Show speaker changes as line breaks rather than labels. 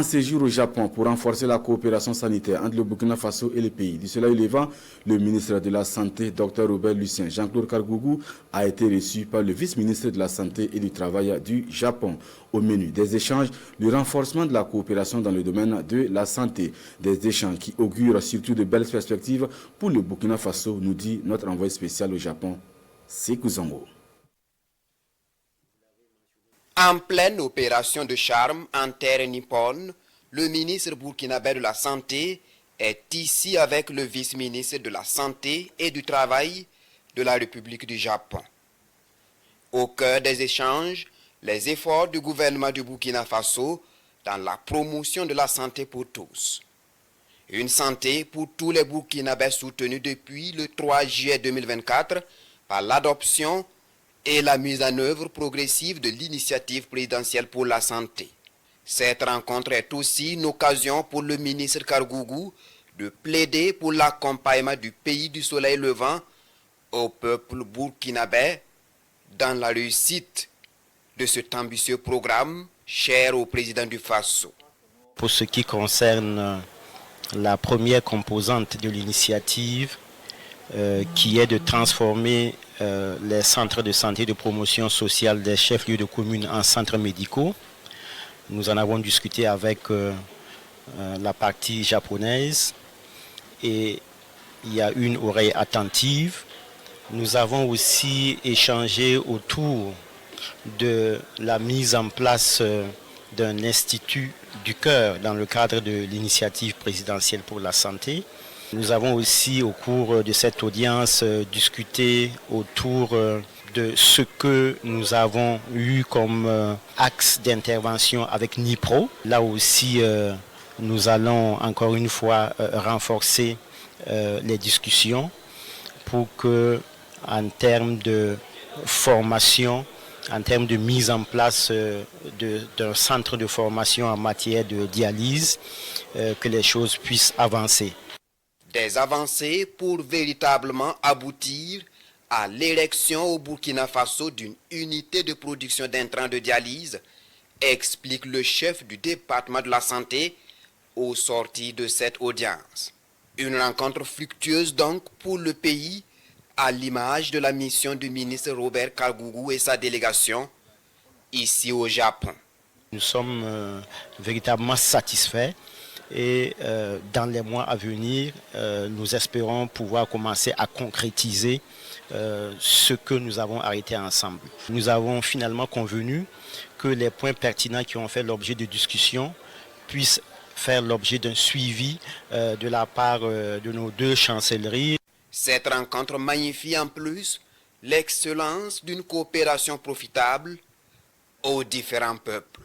En séjour au Japon pour renforcer la coopération sanitaire entre le Burkina Faso et le pays. Du Soleil levant, le ministre de la Santé, Dr Robert Lucien Jean-Claude Kargougou, a été reçu par le vice-ministre de la Santé et du Travail du Japon. Au menu des échanges, le renforcement de la coopération dans le domaine de la santé. Des échanges qui augurent surtout de belles perspectives pour le Burkina Faso, nous dit notre envoyé spécial au Japon, Sekou Zongo.
En pleine opération de charme en terre nippone, le ministre burkinabé de la Santé est ici avec le vice-ministre de la Santé et du Travail de la République du Japon. Au cœur des échanges, les efforts du gouvernement du Burkina Faso dans la promotion de la santé pour tous. Une santé pour tous les Burkinabés soutenue depuis le 3 juillet 2024 par l'adoption et la mise en œuvre progressive de l'initiative présidentielle pour la santé. Cette rencontre est aussi une occasion pour le ministre Kargougou de plaider pour l'accompagnement du pays du soleil levant au peuple burkinabé dans la réussite de cet ambitieux programme cher au président du Faso.
Pour ce qui concerne la première composante de l'initiative, qui est de transformer les centres de santé et de promotion sociale des chefs-lieux de communes en centres médicaux. Nous en avons discuté avec la partie japonaise et il y a une oreille attentive. Nous avons aussi échangé autour de la mise en place d'un institut du cœur dans le cadre de l'initiative présidentielle pour la santé. Nous avons aussi, au cours de cette audience, discuté autour de ce que nous avons eu comme axe d'intervention avec NIPRO. Là aussi, nous allons encore une fois renforcer les discussions pour que, en termes de formation, en termes de mise en place d'un centre de formation en matière de dialyse, que les choses puissent avancer.
Des avancées pour véritablement aboutir à l'érection au Burkina Faso d'une unité de production d'intrants de dialyse, explique le chef du département de la santé au sortir de cette audience. Une rencontre fructueuse donc pour le pays, à l'image de la mission du ministre Robert Kargougou et sa délégation ici au Japon.
Nous sommes véritablement satisfaits. Et dans les mois à venir, nous espérons pouvoir commencer à concrétiser ce que nous avons arrêté ensemble. Nous avons finalement convenu que les points pertinents qui ont fait l'objet de discussions puissent faire l'objet d'un suivi de la part de nos deux chancelleries.
Cette rencontre magnifie en plus l'excellence d'une coopération profitable aux différents peuples.